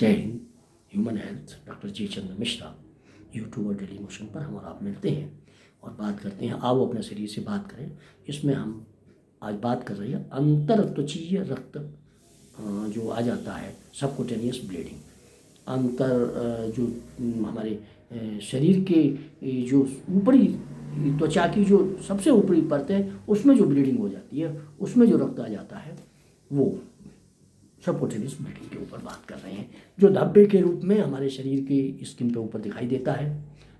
जय Hind. Human health doctor जी Chandra Mishra YouTube और daily motion पर हम और आप मिलते हैं और बात करते हैं आओ अपने शरीर से बात करें। इसमें हम आज बात कर रहे हैं अंतरत्वचीय रक्त जो आ जाता है सबकुटेनियस ब्लीडिंग। जो हमारे शरीर के जो ऊपरी त्वचा की जो सबसे ऊपरी परत है उसमें जो ब्लीडिंग हो जाती है, उसमें जो रक्त आ जाता है, वो सबकुटेनियस ब्लीडिंग के ऊपर बात कर रहे हैं, जो धब्बे के रूप में हमारे शरीर के स्किन पे ऊपर दिखाई देता है।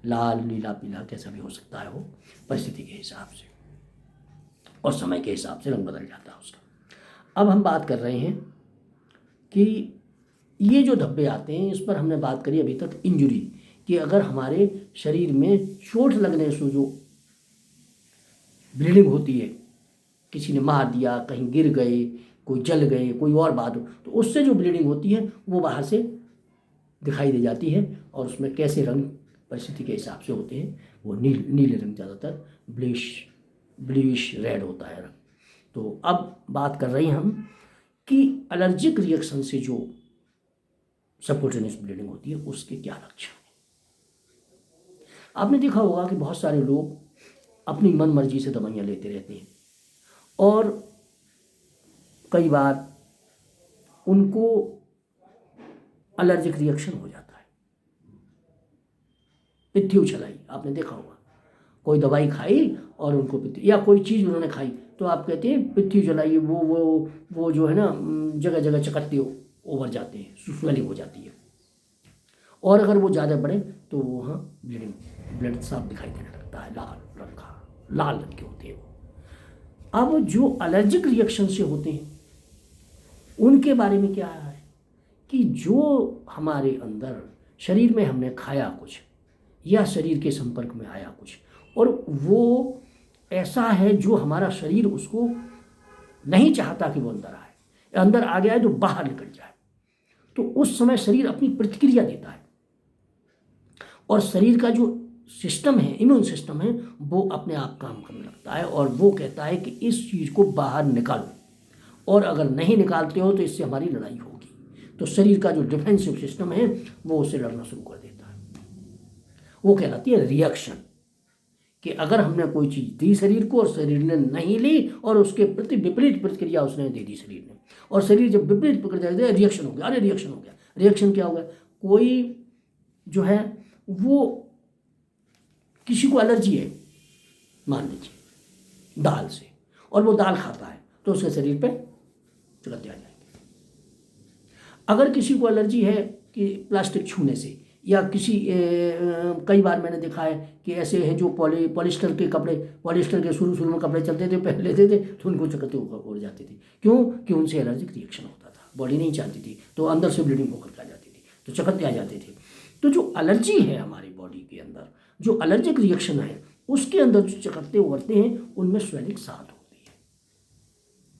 लाल, नीला, पीला कैसा भी हो सकता है, वो परिस्थिति के हिसाब से और समय के हिसाब से रंग बदल जाता है उसका। अब हम बात कर रहे हैं कि ये जो धब्बे आते हैं, इस पर हमने बात करी अभी तक इंजुरी कि अगर हमारे शरीर में चोट लगने से जो ब्लीडिंग होती है, किसी ने मार दिया, कहीं गिर गए, कोई जल गए, कोई और बात हो, तो उससे जो ब्लीडिंग होती है वो बाहर से दिखाई दे जाती है। और उसमें कैसे रंग परिस्थिति के हिसाब से होते हैं, वो नीले रंग, ज़्यादातर ब्लूइश रेड होता है रंग। तो अब बात कर रहे हैं हम कि एलर्जिक रिएक्शन से जो सबकुटेनियस ब्लीडिंग होती है उसके क्या लक्षण हैं। आपने देखा होगा कि बहुत सारे लोग अपनी मन मर्जी से दवाइयाँ लेते रहते हैं और कई बार उनको एलर्जिक रिएक्शन हो जाता है। पित्ती उछलाई, आपने देखा होगा, कोई दवाई खाई और उनको पित्ती, या कोई चीज़ उन्होंने खाई तो आप कहते हैं पित्ती उछलाई, वो जो है ना, जगह जगह चकत्ते ओवर जाते हैं, स्वेलिंग हो जाती है। और अगर वो ज़्यादा बढ़े तो वहाँ ब्लड साफ दिखाई देने लगता है, लाल रंग के होते हैं वो। अब जो एलर्जिक रिएक्शन से होते हैं उनके बारे में क्या है कि जो हमारे अंदर शरीर में हमने खाया कुछ या शरीर के संपर्क में आया कुछ और वो ऐसा है जो हमारा शरीर उसको नहीं चाहता कि वो अंदर आए, अंदर आ गया है तो बाहर निकल जाए, तो उस समय शरीर अपनी प्रतिक्रिया देता है और शरीर का जो सिस्टम है, इम्यून सिस्टम है, वो अपने आप काम करने लगता है और वो कहता है कि इस चीज़ को बाहर निकालो, और अगर नहीं निकालते हो तो इससे हमारी लड़ाई होगी। तो शरीर का जो डिफेंसिव सिस्टम है वो उससे लड़ना शुरू कर देता है। वो कहलाती है रिएक्शन, कि अगर हमने कोई चीज़ दी शरीर को और शरीर ने नहीं ली और उसके प्रति विपरीत प्रतिक्रिया उसने दे दी शरीर ने, और शरीर जब विपरीत प्रतिक्रिया दे, रिएक्शन हो गया। अरे रिएक्शन हो गया। रिएक्शन क्या हो गया? कोई जो है वो किसी को एलर्जी है, मान लीजिए दाल से, और वो दाल खाता है तो उसके शरीर पे चकत्ते आ जाएंगे। अगर किसी को एलर्जी है कि प्लास्टिक छूने से, या किसी कई बार मैंने देखा है कि ऐसे हैं जो पॉलिस्टर के कपड़े, पॉलिस्टर के शुरू में कपड़े चलते थे, पहन लेते थे तो उनको चकत्ते उड़ जाते थे। क्यों? कि उनसे एलर्जिक रिएक्शन होता था, बॉडी नहीं चाहती थी, तो अंदर से ब्लीडिंग होकर आ जाती थी, तो चकत्ते आ जाते थे। तो जो एलर्जी है हमारी बॉडी के अंदर, जो एलर्जिक रिएक्शन है, उसके अंदर जो चकत्ते उड़ते हैं उनमें स्वेलिंग साथ होती है।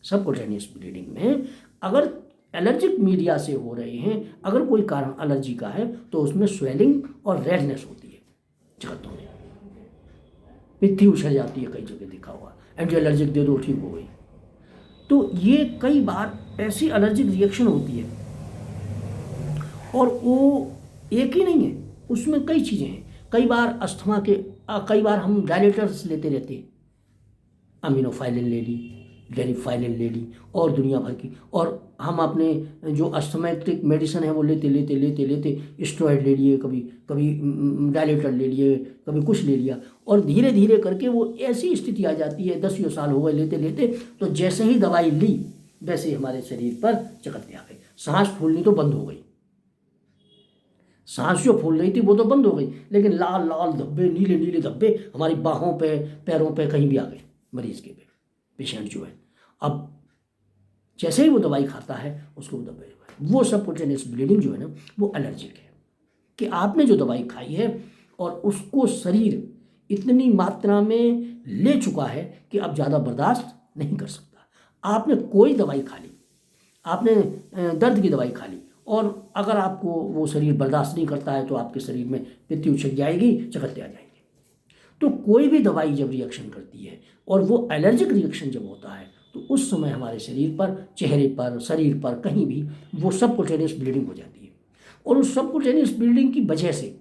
सबकुटेनियस ब्लीडिंग में अगर एलर्जिक मीडिया से हो रहे हैं, अगर कोई कारण एलर्जी का है, तो उसमें स्वेलिंग और रेडनेस होती है चकत्तों में, पित्ती उछल जाती है, कई जगह देखा हुआ, एंटी एलर्जिक दे दो ठीक हो गई। तो ये कई बार ऐसी एलर्जिक रिएक्शन होती है और वो एक ही नहीं है, उसमें कई चीज़ें हैं। कई बार अस्थमा के कई बार हम डायलेटर्स लेते रहते हैं, अमीनोफाइलिन ले ली, डेरिफाइलिन ले ली और दुनिया भर की, और हम अपने जो अस्थमेटिक मेडिसिन है वो लेते स्टेरॉइड ले लिए, कभी डायलेटर ले लिए, कभी कुछ ले लिया, और धीरे धीरे करके वो ऐसी स्थिति आ जाती है, 10 साल हो गए लेते, तो जैसे ही दवाई ली वैसे ही हमारे शरीर पर चकत्ते आ गए। सांस फूलनी तो बंद हो गई, सांस जो फूल रही थी वो तो बंद हो गई, लेकिन लाल लाल धब्बे, नीले नीले धब्बे हमारी बाहों पे, पैरों पे, कहीं भी आ गए मरीज के पे, पेशेंट जो है। अब जैसे ही वो दवाई खाता है उसको वो दबाई, वो सबकुटेनियस ब्लीडिंग जो है ना, वो एलर्जिक है कि आपने जो दवाई खाई है और उसको शरीर इतनी मात्रा में ले चुका है कि अब ज़्यादा बर्दाश्त नहीं कर सकता। आपने कोई दवाई खा ली, आपने दर्द की दवाई खा ली, और अगर आपको वो शरीर बर्दाश्त नहीं करता है तो आपके शरीर में पित्ती उछल जाएगी, चकत्ते आ जाएंगे। तो कोई भी दवाई जब रिएक्शन करती है और वो एलर्जिक रिएक्शन जब होता है, तो उस समय हमारे शरीर पर, चेहरे पर, शरीर पर, कहीं भी वो सबकुटेनियस ब्लीडिंग हो जाती है। और उस सबकुटेनियस ब्लीडिंग की वजह से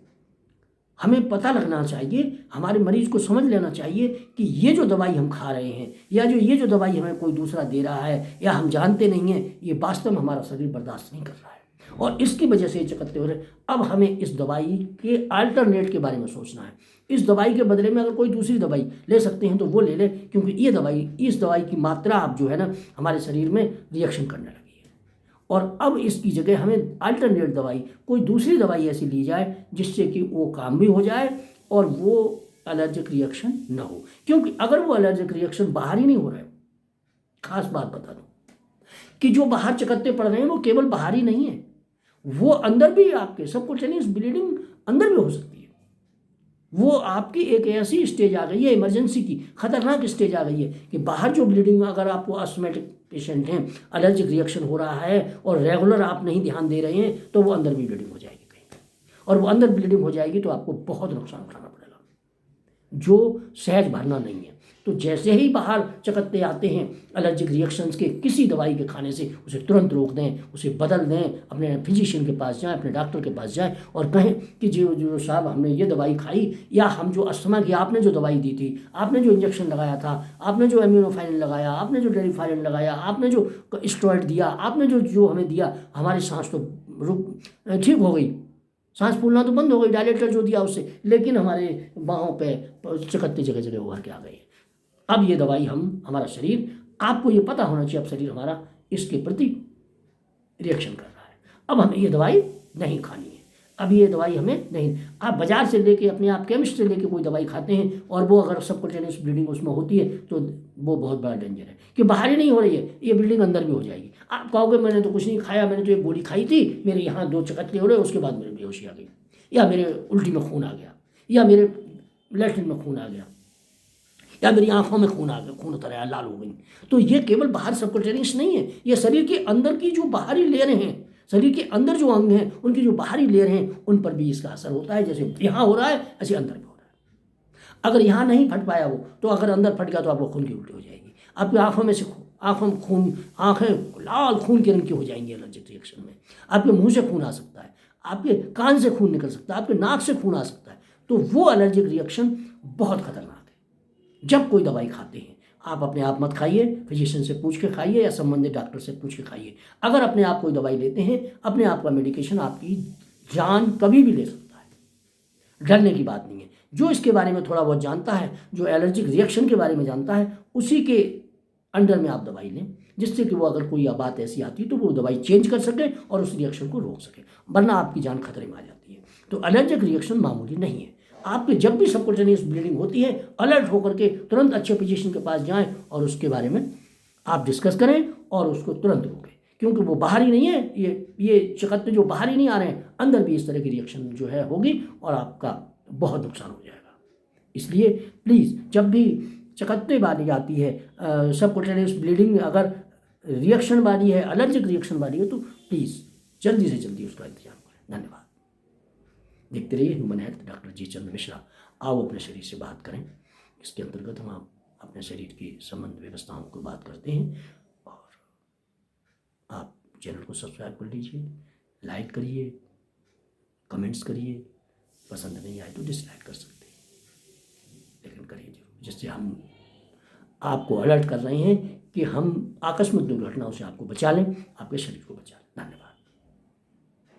हमें पता लगना चाहिए, हमारे मरीज को समझ लेना चाहिए कि ये जो दवाई हम खा रहे हैं या ये जो दवाई हमें कोई दूसरा दे रहा है या हम जानते नहीं हैं, ये वास्तव में हमारा शरीर बर्दाश्त नहीं कर रहा है और इसकी वजह से ये चकत्ते हो रहे हैं। अब हमें इस दवाई के अल्टरनेट के बारे में सोचना है। इस दवाई के बदले में अगर कोई दूसरी दवाई ले सकते हैं तो वो ले लें, क्योंकि इस दवाई की मात्रा अब जो है ना हमारे शरीर में रिएक्शन करने लगी है। और अब इसकी जगह हमें अल्टरनेट दवाई, कोई दूसरी दवाई ऐसी ली जाए जिससे कि वो काम भी हो जाए और वो एलर्जिक रिएक्शन ना हो। क्योंकि अगर वो एलर्जिक रिएक्शन बाहर ही नहीं हो रहा है, खास बात बता दूं कि जो बाहर चकत्ते पड़ रहे हैं वो केवल बाहर ही नहीं है, वो अंदर भी आपके सबकुटेनियस ब्लीडिंग अंदर भी हो सकती है। वो आपकी एक ऐसी स्टेज आ गई है, इमरजेंसी की खतरनाक स्टेज आ गई है कि बाहर जो ब्लीडिंग, अगर आपको अस्थमेटिक पेशेंट हैं, एलर्जिक रिएक्शन हो रहा है और रेगुलर आप नहीं ध्यान दे रहे हैं, तो वो अंदर भी ब्लीडिंग हो जाएगी कहीं, और वो अंदर ब्लीडिंग हो जाएगी तो आपको बहुत नुकसान उठाना पड़ेगा, जो सहज भरना नहीं है। तो जैसे ही बाहर चकत्ते आते हैं एलर्जिक रिएक्शंस के किसी दवाई के खाने से, उसे तुरंत रोक दें, उसे बदल दें, अपने फिजिशियन के पास जाएं, अपने डॉक्टर के पास जाएं और कहें कि जो साहब हमने ये दवाई खाई, या हम जो अस्थमा की आपने जो दवाई दी थी, आपने जो इंजेक्शन लगाया था, आपने जो एम्यूनोफाइलिन लगाया, आपने जो डेरिफाइलिन लगाया, आपने जो स्टेरॉइड दिया, आपने जो हमें दिया, हमारी सांस तो ठीक हो गई, सांस फूलना तो बंद हो गई डायलेटर जो दिया उससे, लेकिन हमारे बाहों पे चकत्ते जगह जगह उभर के आ गए। अब ये दवाई हमारा शरीर, आपको ये पता होना चाहिए अब शरीर हमारा इसके प्रति रिएक्शन कर रहा है, अब हमें ये दवाई नहीं खानी है, अब ये दवाई हमें नहीं। आप बाजार से लेके, अपने आप केमिस्ट से लेके कोई दवाई खाते हैं और वो अगर सबकुटेनियस ब्लीडिंग उसमें होती है तो वो बहुत बड़ा डेंजर है कि बाहर ही नहीं हो रही है, ये ब्लीडिंग अंदर भी हो जाएगी। आप कहोगे मैंने तो कुछ नहीं खाया, मैंने तो एक गोली खाई थी, मेरे यहाँ 2 चकत्ते हो रहे, उसके बाद मेरे बेहोशी आ गई, या मेरे उल्टी में खून आ गया, या मेरे लैट्रिन में खून आ गया, या मेरी आंखों में खून आ गया, खून उतर आया, लाल हो गई। तो ये केवल बाहर सबकुटेनियस नहीं है, ये शरीर के अंदर की जो बाहरी लेयर हैं, शरीर के अंदर जो अंग हैं, उनकी जो बाहरी लेयर हैं, उन पर भी इसका असर होता है। जैसे यहाँ हो रहा है ऐसे अंदर भी हो रहा है। अगर यहाँ नहीं फट पाया वो, तो अगर अंदर फट गया तो आपको खून की उल्टी हो जाएगी, आपकी आंखों में से आंखों में खून, आंखें लाल खून के रंग की हो जाएंगी एलर्जिक रिएक्शन में, आपके मुंह से खून आ सकता है, आपके कान से खून निकल सकता है, आपके नाक से खून आ सकता है। तो वो एलर्जिक रिएक्शन बहुत खतरनाक है। जब कोई दवाई खाते हैं आप अपने आप मत खाइए, फिजिशियन से पूछ के खाइए या संबंधित डॉक्टर से पूछ के खाइए। अगर अपने आप कोई दवाई लेते हैं, अपने आप का मेडिकेशन आपकी जान कभी भी ले सकता है, डरने की बात नहीं है। जो इसके बारे में थोड़ा बहुत जानता है, जो एलर्जिक रिएक्शन के बारे में जानता है, उसी के अंडर में आप दवाई लें, जिससे कि वो अगर कोई बात ऐसी आती है तो वो दवाई चेंज कर सके और उस रिएक्शन को रोक सके, वरना आपकी जान खतरे में आ जाती है। तो एलर्जिक रिएक्शन मामूली नहीं है। आपके जब भी सबकुटेनियस ब्लीडिंग होती है, अलर्ट होकर के तुरंत अच्छे फिजिशियन के पास जाएं और उसके बारे में आप डिस्कस करें और उसको तुरंत रोकें, क्योंकि वो बाहर ही नहीं है, ये चकत्ते जो बाहर ही नहीं आ रहे हैं, अंदर भी इस तरह की रिएक्शन जो है होगी और आपका बहुत नुकसान हो जाएगा। इसलिए प्लीज़ जब भी चकत्ते वाली आती है, सबकुटेनियस ब्लीडिंग अगर रिएक्शन वाली है, एलर्जिक रिएक्शन वाली है, तो प्लीज़ जल्दी से जल्दी उसका इंतजाम करें। धन्यवाद। देखते रहिए ह्यूमन हेल्थ, डॉक्टर जी चंद्र मिश्रा। आओ अपने शरीर से बात करें। इसके अंतर्गत हम अपने शरीर की संबंध व्यवस्थाओं को बात करते हैं, और आप चैनल को सब्सक्राइब कर लीजिए, लाइक करिए, कमेंट्स करिए, पसंद नहीं आए तो डिसलाइक कर सकते हैं, लेकिन करिए जरूर, जिससे हम आपको अलर्ट कर रहे हैं कि हम आकस्मिक दुर्घटनाओं से आपको बचा लें, आपके शरीर को बचा लें।